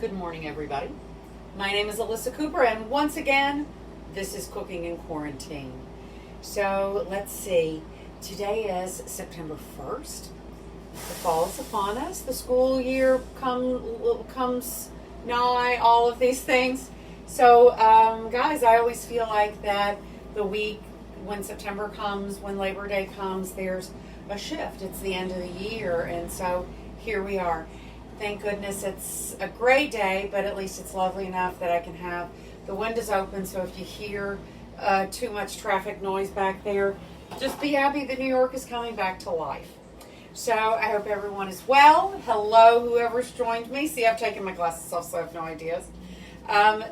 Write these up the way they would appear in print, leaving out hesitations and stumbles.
Good morning, everybody. My name is Alyssa Cooper, and once again, this is Cooking in Quarantine. So let's see. Today is September 1st. The fall is upon us. The school year comes nigh, all of these things. So, guys, I always feel like that the week when September comes, when Labor Day comes, there's a shift. It's the end of the year, and so here we are. Thank goodness it's a gray day, but at least it's lovely enough that I can have the windows open, so if you hear too much traffic noise back there, just be happy that New York is coming back to life. So I hope everyone is well. Hello, whoever's joined me. See, I've taken my glasses off, so I have no ideas.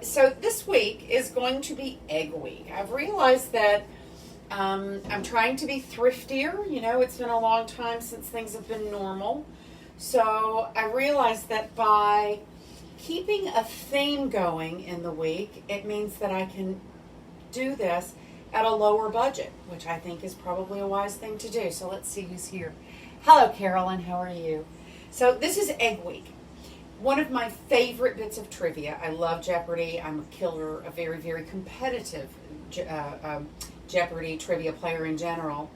So this week is going to be Egg Week. I've realized that I'm trying to be thriftier. You know, it's been a long time since things have been normal. So I realized that by keeping a theme going in the week, it means that I can do this at a lower budget, which I think is probably a wise thing to do. So let's see who's here. Hello, Carolyn. How are you? So this is Egg Week. One of my favorite bits of trivia. I love Jeopardy. I'm a killer, a very, very competitive Jeopardy trivia player in general.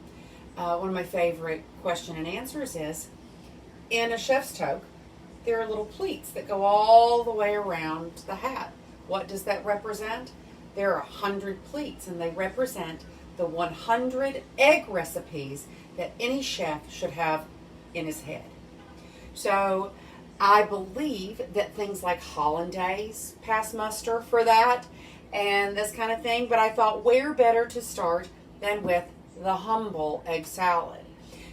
One of my favorite question and answers is, in a chef's toque, there are little pleats that go all the way around the hat. What does that represent? There are 100 pleats, and they represent the 100 egg recipes that any chef should have in his head. So I believe that things like hollandaise pass muster for that and this kind of thing, but I thought where better to start than with the humble egg salad.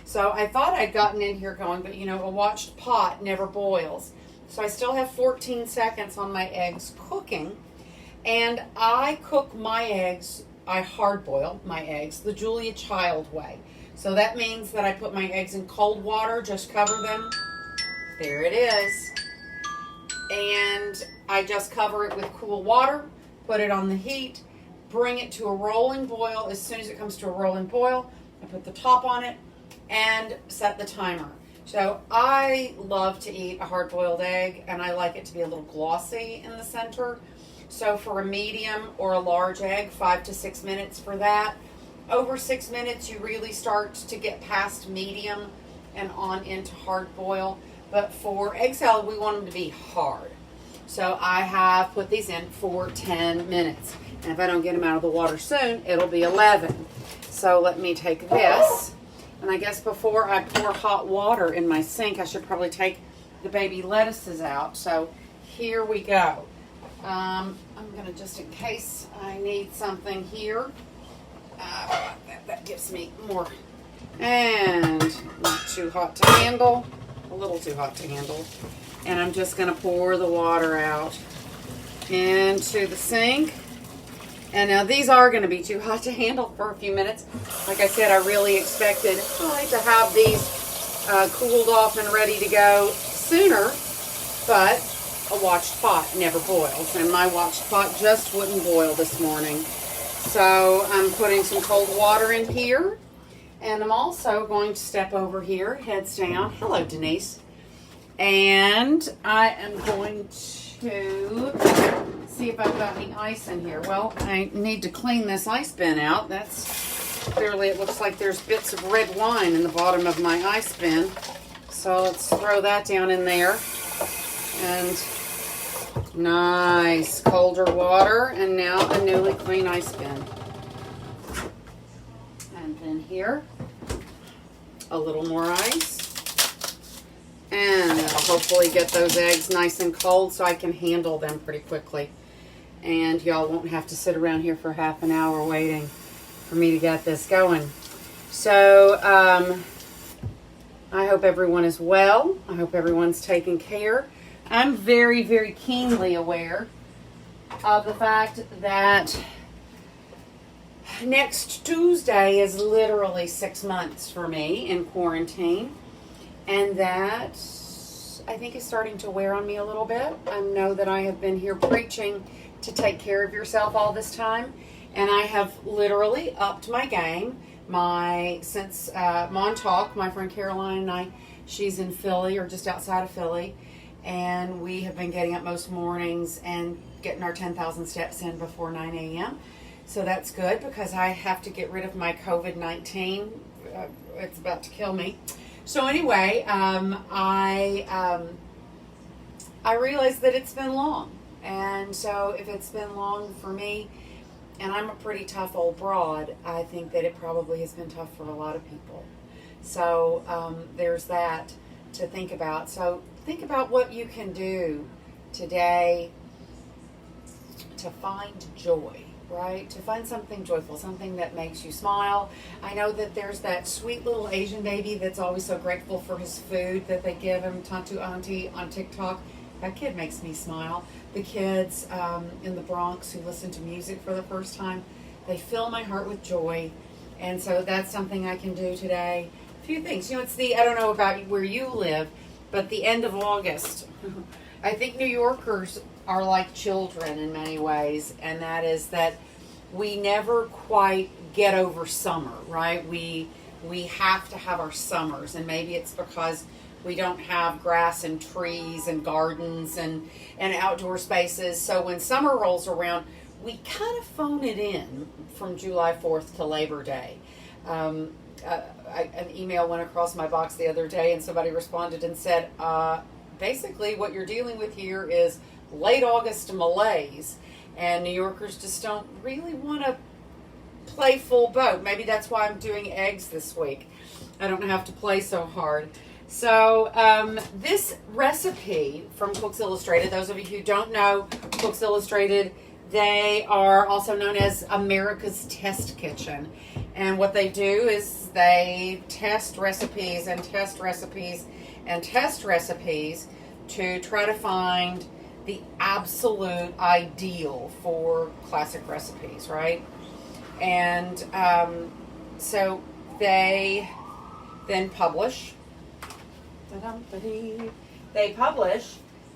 So I thought I'd gotten in here going, but you know, a watched pot never boils. So I still have 14 seconds on my eggs cooking. And I cook my eggs, I hard boil my eggs the Julia Child way. So that means that I put my eggs in cold water, just cover them. There it is. And I just cover it with cool water, put it on the heat, bring it to a rolling boil. As soon as it comes to a rolling boil, I put the top on it and set the timer. So I love to eat a hard-boiled egg, and I like it to be a little glossy in the center. So for a medium or a large egg, 5 to 6 minutes for that. Over 6 minutes, you really start to get past medium and on into hard boil. But for egg salad, we want them to be hard. So I have put these in for 10 minutes. And if I don't get them out of the water soon, it'll be 11. So let me take this. And I guess before I pour hot water in my sink, I should probably take the baby lettuces out. So here we go. I'm going to, just in case I need something here, that gives me more. And not too hot to handle, a little too hot to handle. And I'm just going to pour the water out into the sink. And now these are going to be too hot to handle for a few minutes. Like I said, I really expected to have these cooled off and ready to go sooner, but a watched pot never boils, and my watched pot just wouldn't boil this morning. So I'm putting some cold water in here, and I'm also going to step over here, heads down. Hello, Denise. And I am going to see if I've got any ice in here. Well, I need to clean this ice bin out. That's clearly, it looks like there's bits of red wine in the bottom of my ice bin. So let's throw that down in there. And nice colder water, and now a newly clean ice bin. And then here, a little more ice. And it'll hopefully get those eggs nice and cold so I can handle them pretty quickly. And y'all won't have to sit around here for half an hour waiting for me to get this going. So, I hope everyone is well. I hope everyone's taking care. I'm very, very keenly aware of the fact that next Tuesday is literally 6 months for me in quarantine. And that, I think, is starting to wear on me a little bit. I know that I have been here preaching to take care of yourself all this time. And I have literally upped my game. Since Montauk, my friend Caroline and I, she's in Philly or just outside of Philly. and we have been getting up most mornings and getting our 10,000 steps in before 9 a.m. So that's good because I have to get rid of my COVID-19. It's about to kill me. So anyway, I realized that it's been long. And so if it's been long for me, and I'm a pretty tough old broad, I think that it probably has been tough for a lot of people. So there's that to think about. So think about what you can do today to find joy, right? To find something joyful, something that makes you smile. I know that there's that sweet little Asian baby that's always so grateful for his food that they give him, Tantu Auntie on TikTok. That kid makes me smile. The kids in the Bronx who listen to music for the first time, they fill my heart with joy. And so that's something I can do today. A few things. It's I don't know about where you live, but the end of August. I think New Yorkers are like children in many ways, and that is that we never quite get over summer, right? We have to have our summers, and maybe it's because we don't have grass and trees and gardens and outdoor spaces. So when summer rolls around, we kind of phone it in from July 4th to Labor Day. An email went across my box the other day, and somebody responded and said, basically what you're dealing with here is late August malaise, and New Yorkers just don't really want to play full boat. Maybe that's why I'm doing eggs this week. I don't have to play so hard. So this recipe from Cooks Illustrated, those of you who don't know Cooks Illustrated, they are also known as America's Test Kitchen. And what they do is they test recipes and test recipes and test recipes to try to find the absolute ideal for classic recipes, right? And so they then publish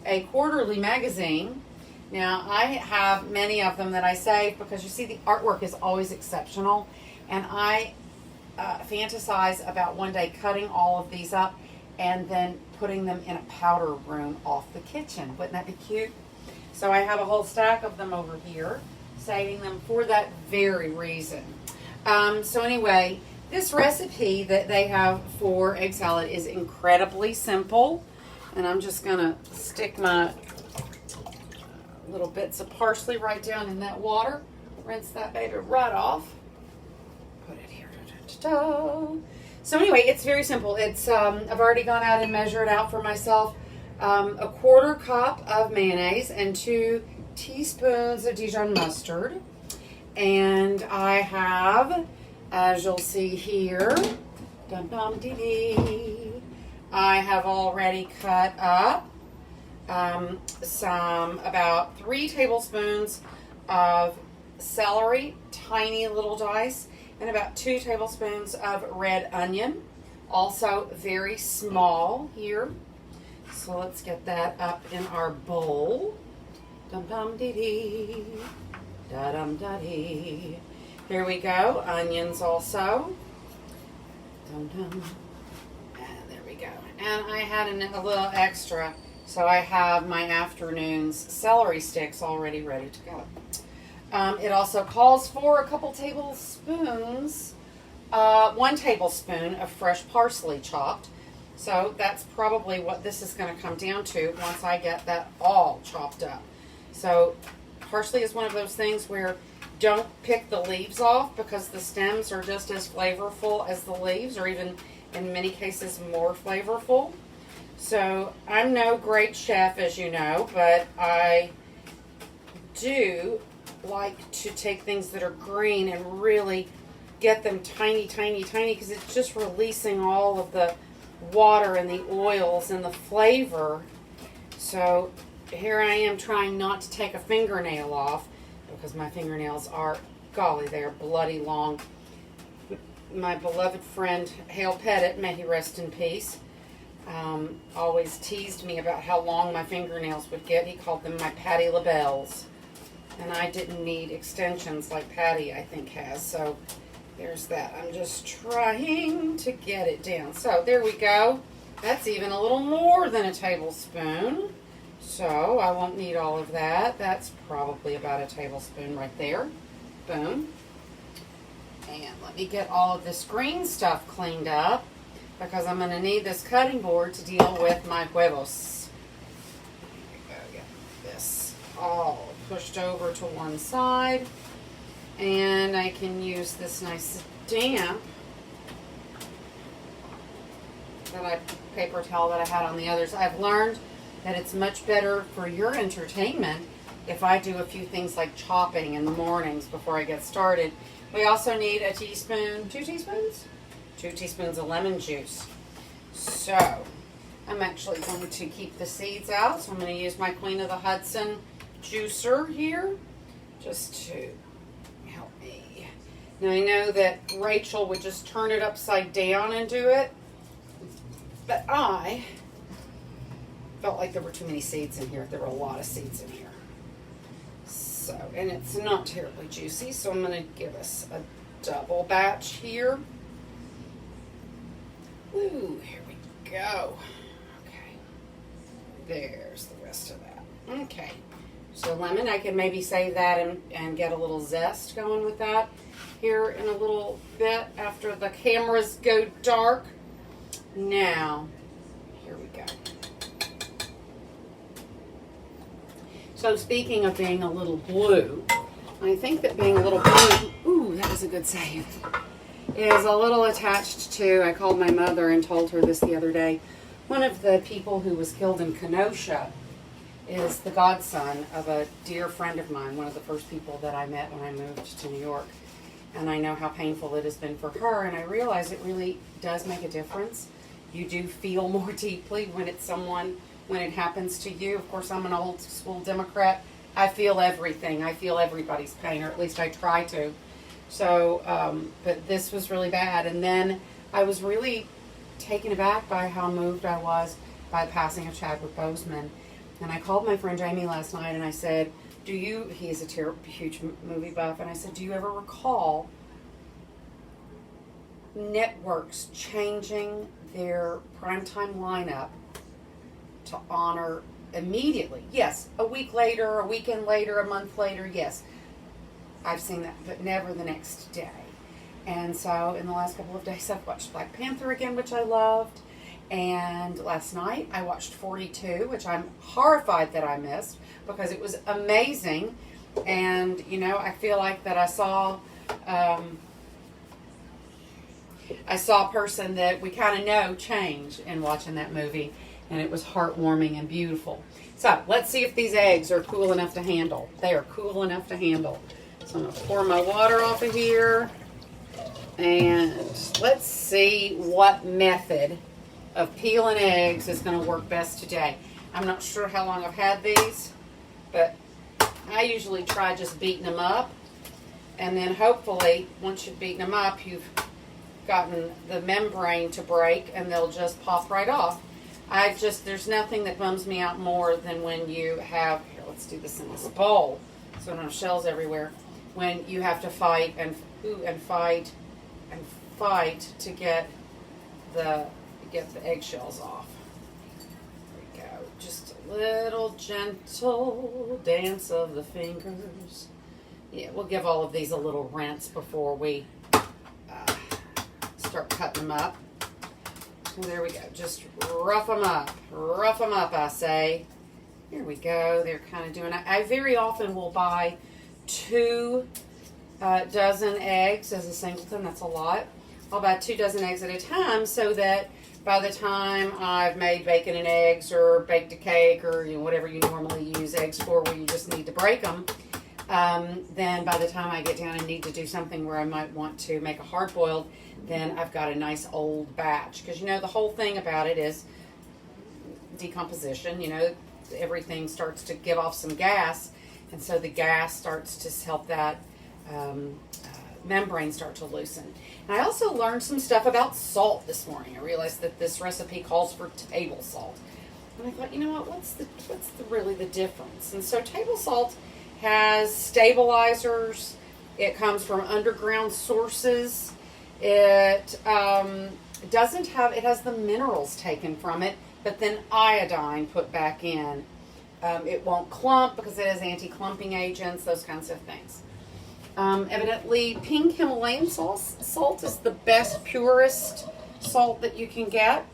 a quarterly magazine. Now, I have many of them that I save because you see the artwork is always exceptional, and I fantasize about one day cutting all of these up and then putting them in a powder room off the kitchen. Wouldn't that be cute? So I have a whole stack of them over here, saving them for that very reason. So anyway, this recipe that they have for egg salad is incredibly simple, and I'm just going to stick my little bits of parsley right down in that water, rinse that baby right off, put it here. So anyway, it's very simple. It's I've already gone out and measured out for myself a quarter cup of mayonnaise and 2 teaspoons of Dijon mustard, and I have, as you'll see here, I have already cut up about 3 tablespoons of celery, tiny little dice, and about 2 tablespoons of red onion, also very small here. So let's get that up in our bowl. Dum-dum-dee-dee, da-dum-da-dee. Here we go, onions also. Dum-dum. And there we go. And I had a little extra, so I have my afternoon's celery sticks already ready to go. It also calls for a couple tablespoons, 1 tablespoon of fresh parsley chopped. So that's probably what this is going to come down to once I get that all chopped up. So parsley is one of those things where don't pick the leaves off because the stems are just as flavorful as the leaves, or even in many cases more flavorful. So I'm no great chef, as you know, but I do like to take things that are green and really get them tiny, tiny, tiny, because it's just releasing all of the water and the oils and the flavor. So here I am trying not to take a fingernail off because my fingernails are, golly, they are bloody long. My beloved friend Hale Pettit, may he rest in peace, always teased me about how long my fingernails would get. He called them my Patti LaBelles. And I didn't need extensions like Patty, I think, has. So there's that. I'm just trying to get it down. So there we go. That's even a little more than a tablespoon. So I won't need all of that. That's probably about a tablespoon right there. Boom. And let me get all of this green stuff cleaned up because I'm going to need this cutting board to deal with my huevos. Get this all pushed over to one side. And I can use this nice stamp paper towel that I had on the others. I've learned that it's much better for your entertainment if I do a few things like chopping in the mornings before I get started. We also need a teaspoon, 2 teaspoons? 2 teaspoons of lemon juice. So, I'm actually going to keep the seeds out. So I'm going to use my Queen of the Hudson juicer here just to help me. Now I know that Rachel would just turn it upside down and do it, but I felt like there were too many seeds in here. There were a lot of seeds in here. So, and it's not terribly juicy, so I'm going to give us a double batch here. Ooh, here we go. Okay, there's the rest of that. Okay, so lemon, I can maybe save that and get a little zest going with that here in a little bit after the cameras go dark. Now, here we go. So speaking of being a little blue, I think that being a little blue, ooh, that was a good save, is a little attached to, I called my mother and told her this the other day, one of the people who was killed in Kenosha is the godson of a dear friend of mine, one of the first people that I met when I moved to New York. And I know how painful it has been for her, and I realize it really does make a difference. You do feel more deeply when it's someone, when it happens to you. Of course, I'm an old school Democrat. I feel everything. I feel everybody's pain, or at least I try to. So, but this was really bad. And then I was really taken aback by how moved I was by the passing of Chadwick Boseman. And I called my friend Jamie last night and I said, he's a huge movie buff, and I said, do you ever recall networks changing their primetime lineup to honor immediately? Yes, a week later, a weekend later, a month later, yes. I've seen that, but never the next day. And so in the last couple of days, I've watched Black Panther again, which I loved. And last night, I watched 42, which I'm horrified that I missed because it was amazing. And, you know, I feel like that I saw a person that we kind of know change in watching that movie. And it was heartwarming and beautiful. So let's see if these eggs are cool enough to handle. They are cool enough to handle. So I'm going to pour my water off of here. And let's see what method of peeling eggs is going to work best today. I'm not sure how long I've had these, but I usually try just beating them up. And then hopefully, once you've beaten them up, you've gotten the membrane to break and they'll just pop right off. There's nothing that bums me out more than when you have, here, let's do this in this bowl so I don't have shells everywhere, when you have to fight and fight to get the eggshells off. There we go. Just a little gentle dance of the fingers. Yeah, we'll give all of these a little rinse before we start cutting them up. So there we go. Just rough them up. Rough them up, I say. Here we go. They're kind of doing it. I very often will buy 2 dozen eggs as a singleton. That's a lot. I'll buy 2 dozen eggs at a time so that by the time I've made bacon and eggs or baked a cake or whatever you normally use eggs for where you just need to break them, then by the time I get down and need to do something where I might want to make a hard-boiled, then I've got a nice old batch. Because, the whole thing about it is decomposition. Everything starts to give off some gas, and so the gas starts to help that membrane start to loosen. And I also learned some stuff about salt this morning. I realized that this recipe calls for table salt. And I thought, what's really the difference? And so table salt has stabilizers. It comes from underground sources. It It doesn't have, it has the minerals taken from it, but then iodine put back in. It won't clump because it has anti-clumping agents, those kinds of things. Evidently, pink Himalayan salt is the best, purest salt that you can get.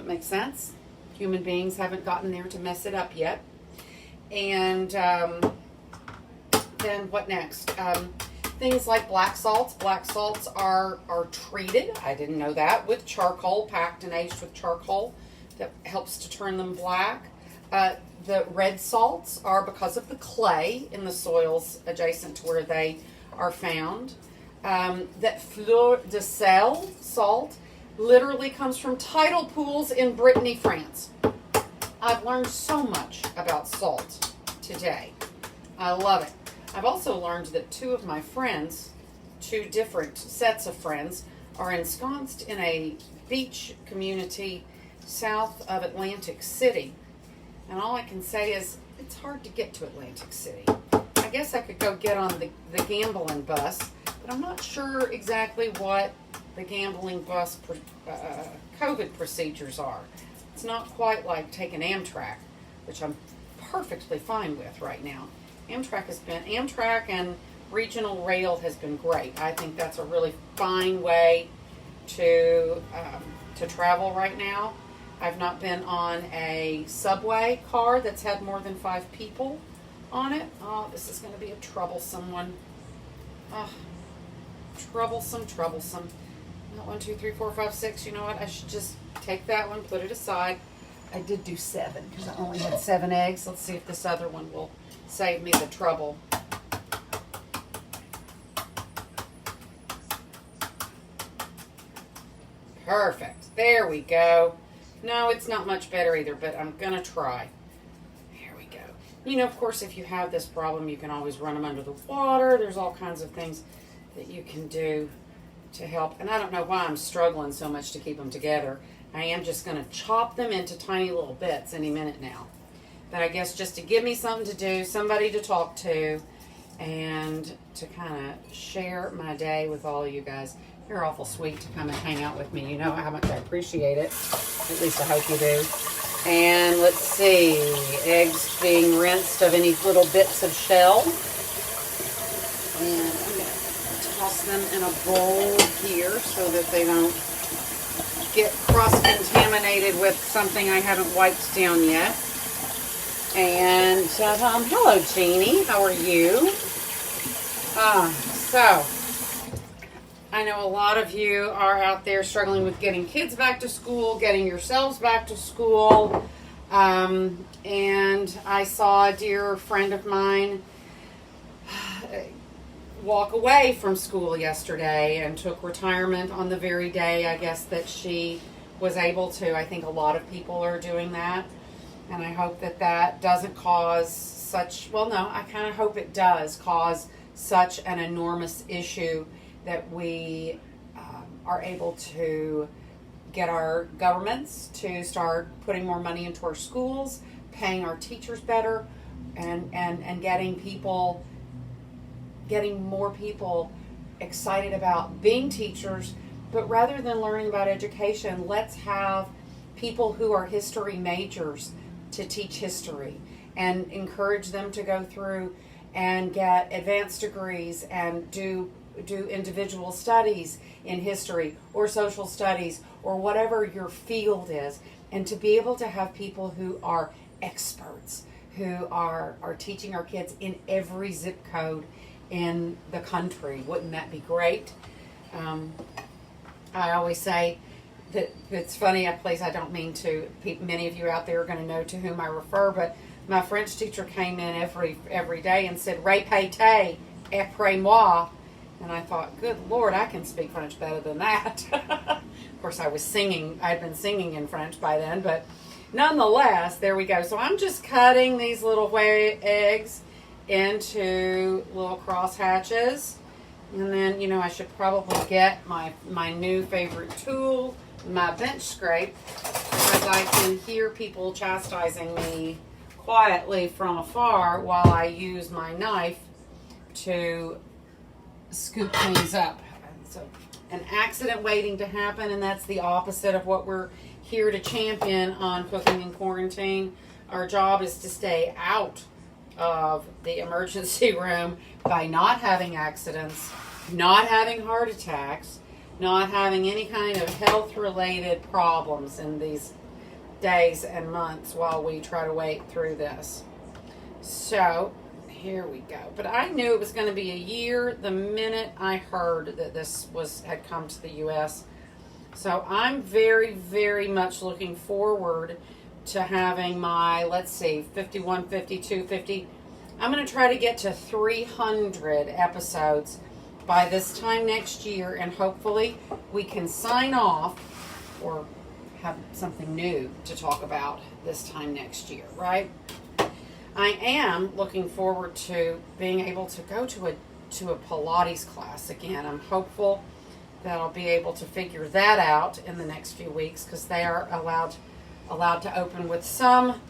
Makes sense. Human beings haven't gotten there to mess it up yet. And then what next? Things like black salts. Black salts are treated, I didn't know that, with charcoal, packed and aged with charcoal that helps to turn them black. The red salts are because of the clay in the soils adjacent to where they are found. That fleur de sel salt literally comes from tidal pools in Brittany, France. I've learned so much about salt today. I love it. I've also learned that two of my friends, two different sets of friends, are ensconced in a beach community south of Atlantic City. And all I can say is, it's hard to get to Atlantic City. I guess I could go get on the gambling bus, but I'm not sure exactly what the gambling bus COVID procedures are. It's not quite like taking Amtrak, which I'm perfectly fine with right now. Amtrak and regional rail has been great. I think that's a really fine way to travel right now. I've not been on a subway car that's had more than 5 people on it. Oh, this is going to be a troublesome one. Oh, troublesome. Not 1, 2, 3, 4, 5, 6. You know what? I should just take that one, put it aside. I did do 7 because I only had 7 eggs. Let's see if this other one will save me the trouble. Perfect. There we go. No, it's not much better either, but I'm going to try. There we go. You know, of course, if you have this problem, you can always run them under the water. There's all kinds of things that you can do to help. And I don't know why I'm struggling so much to keep them together. I am just going to chop them into tiny little bits any minute now. But I guess just to give me something to do, somebody to talk to, and to kind of share my day with all of you guys. You're awful sweet to come and hang out with me. You know how much I appreciate it. At least I hope you do. And let's see, eggs being rinsed of any little bits of shell. And I'm going to toss them in a bowl here so that they don't get cross-contaminated with something I haven't wiped down yet. And hello, Jeannie. How are you? So I know a lot of you are out there struggling with getting kids back to school, getting yourselves back to school. And I saw a dear friend of mine walk away from school yesterday and took retirement on the very day, I guess, that she was able to. I think a lot of people are doing that. And I hope that that doesn't cause such, well, no, I kind of hope it does cause such an enormous issue that we are able to get our governments to start putting more money into our schools, paying our teachers better, and getting more people excited about being teachers. But rather than learning about education, let's have people who are history majors to teach history and encourage them to go through and get advanced degrees and do individual studies in history or social studies or whatever your field is, and to be able to have people who are experts, who are teaching our kids in every zip code in the country. Wouldn't that be great? I always say that it's funny, a place I don't mean to, many of you out there are going to know to whom I refer, but my French teacher came in every day and said, répétez, après-moi. And I thought, good Lord, I can speak French better than that. Of course, I'd been singing in French by then, but nonetheless, there we go. So I'm just cutting these little eggs into little cross hatches. And then, you know, I should probably get my new favorite tool, my bench scrape, because I can hear people chastising me quietly from afar while I use my knife to scoop things up. So an accident waiting to happen, and that's the opposite of what we're here to champion on Cooking in Quarantine. Our job is to stay out of the emergency room by not having accidents, not having heart attacks, not having any kind of health-related problems in these days and months while we try to wait through this. So, here we go. But I knew it was going to be a year the minute I heard that this had come to the U.S. So I'm very, very much looking forward to having my, let's see, 51, 52, 50. I'm going to try to get to 300 episodes by this time next year, and hopefully we can sign off or have something new to talk about this time next year, right? I am looking forward to being able to go to a Pilates class again. I'm hopeful that I'll be able to figure that out in the next few weeks, because they are allowed to open with some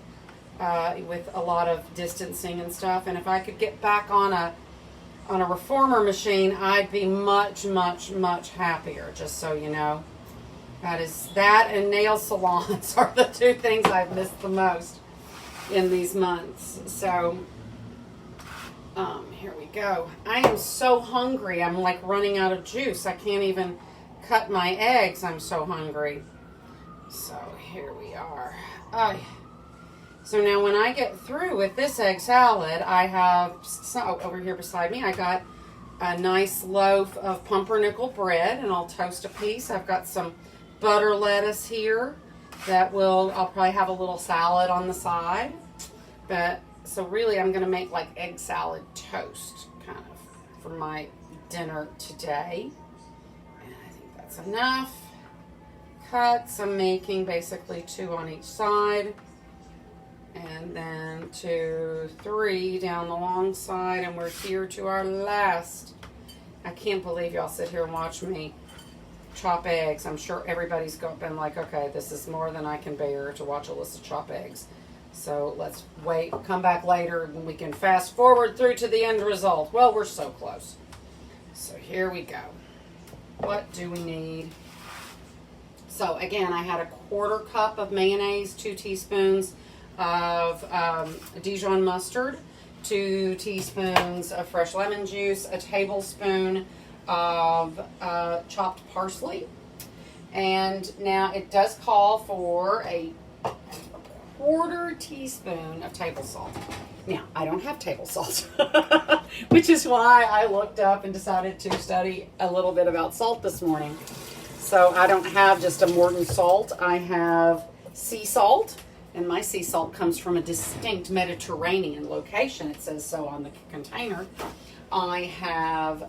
with a lot of distancing and stuff. And if I could get back on a reformer machine, I'd be much, much, much happier, just so you know. That and nail salons are the two things I've missed the most in these months. So here we go. I am so hungry. I'm like running out of juice. I can't even cut my eggs. I'm so hungry. So here we are. So now when I get through with this egg salad, I have, over here beside me, I got a nice loaf of pumpernickel bread, and I'll toast a piece. I've got some butter lettuce here I'll probably have a little salad on the side. But, so really I'm going to make like egg salad toast, kind of, for my dinner today. And I think that's enough. Cuts, I'm making basically 2 on each side. And then 2, 3 down the long side, and we're here to our last. I can't believe y'all sit here and watch me chop eggs. I'm sure everybody's been like, okay, this is more than I can bear to watch Alyssa chop eggs. So let's wait, come back later, and we can fast forward through to the end result. Well, we're so close. So here we go. What do we need? So again, I had a 1/4 cup of mayonnaise, 2 teaspoons of Dijon mustard, 2 teaspoons of fresh lemon juice, a tablespoon of chopped parsley. And now it does call for a 1/4 teaspoon of table salt. Now, I don't have table salt, which is why I looked up and decided to study a little bit about salt this morning. So I don't have just a Morton salt. I have sea salt. And my sea salt comes from a distinct Mediterranean location. It says so on the container. I have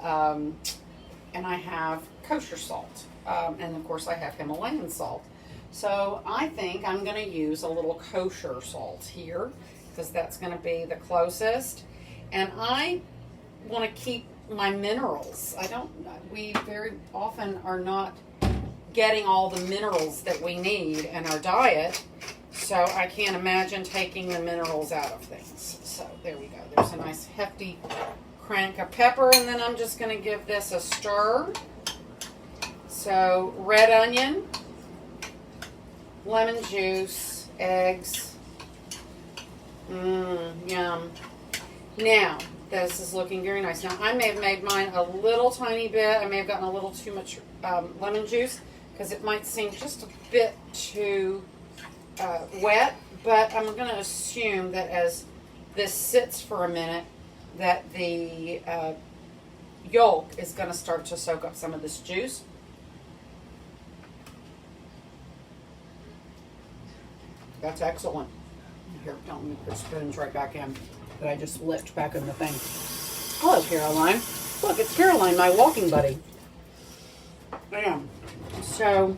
kosher salt. And of course I have Himalayan salt. So I think I'm going to use a little kosher salt here, because that's going to be the closest. And I want to keep my minerals. We very often are not getting all the minerals that we need in our diet. So I can't imagine taking the minerals out of things. So there we go. There's a nice hefty crank of pepper, and then I'm just going to give this a stir. So red onion, lemon juice, eggs. Yum. Now, this is looking very nice. Now, I may have made mine a little tiny bit. I may have gotten a little too much lemon juice, because it might seem just a bit too wet, but I'm going to assume that as this sits for a minute, that the yolk is going to start to soak up some of this juice. That's excellent. Here, don't let me put spoons right back in that I just licked back in the thing. Hello, Caroline. Look, it's Caroline, my walking buddy. So,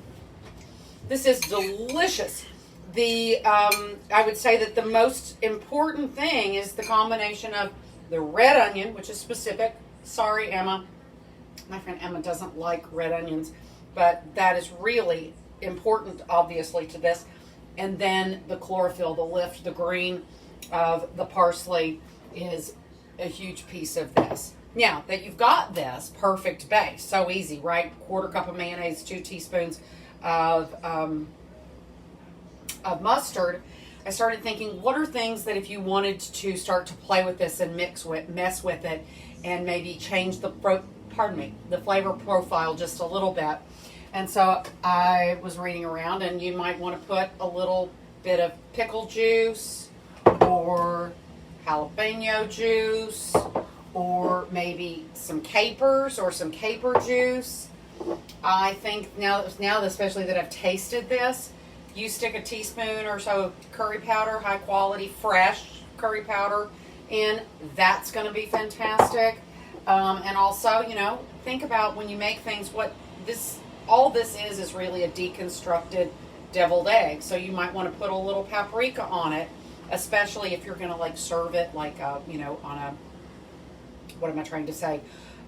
this is delicious. I would say that the most important thing is the combination of the red onion, which is specific. Sorry, Emma. My friend Emma doesn't like red onions, but that is really important, obviously, to this. And then the chlorophyll, the lift, the green of the parsley is a huge piece of this. Now that you've got this perfect base, so easy, right? Quarter cup of mayonnaise, 2 teaspoons of mustard. I started thinking, what are things that if you wanted to start to play with this and mess with it, and maybe change the flavor profile just a little bit. And so I was reading around, and you might want to put a little bit of pickle juice, or jalapeno juice, or maybe some capers or some caper juice. I think now especially that I've tasted this, you stick a teaspoon or so of curry powder, high quality, fresh curry powder in, that's going to be fantastic. And also, think about when you make things, all this is really a deconstructed deviled egg. So you might want to put a little paprika on it, especially if you're going to like serve it like on a, what am I trying to say?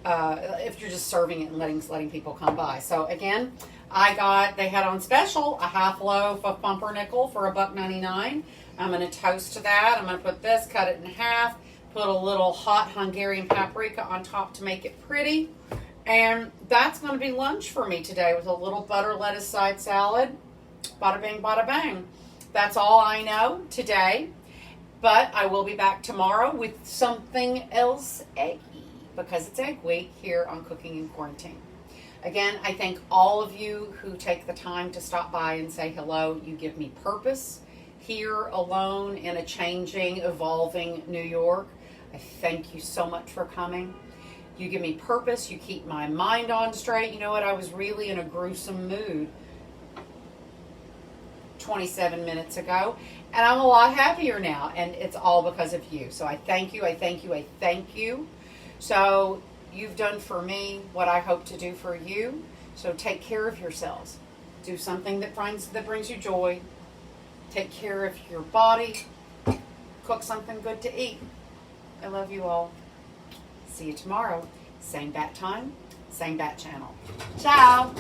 If you're just serving it and letting people come by. So again, they had on special a half loaf of pumpernickel for $1.99. I'm going to toast that. I'm going to put this, cut it in half, put a little hot Hungarian paprika on top to make it pretty. And that's going to be lunch for me today with a little butter lettuce side salad. Bada bing, bada bang. That's all I know today. But I will be back tomorrow with something else eggy, because it's egg week here on Cooking in Quarantine. Again, I thank all of you who take the time to stop by and say hello. You give me purpose here alone in a changing, evolving New York. I thank you so much for coming. You give me purpose. You keep my mind on straight. You know what? I was really in a gruesome mood 27 minutes ago, and I'm a lot happier now, and it's all because of you. So I thank you. I thank you. I thank you. So you've done for me what I hope to do for you. So take care of yourselves. Do something that brings you joy. Take care of your body. Cook something good to eat. I love you all. See you tomorrow. Same bat time, same bat channel. Ciao.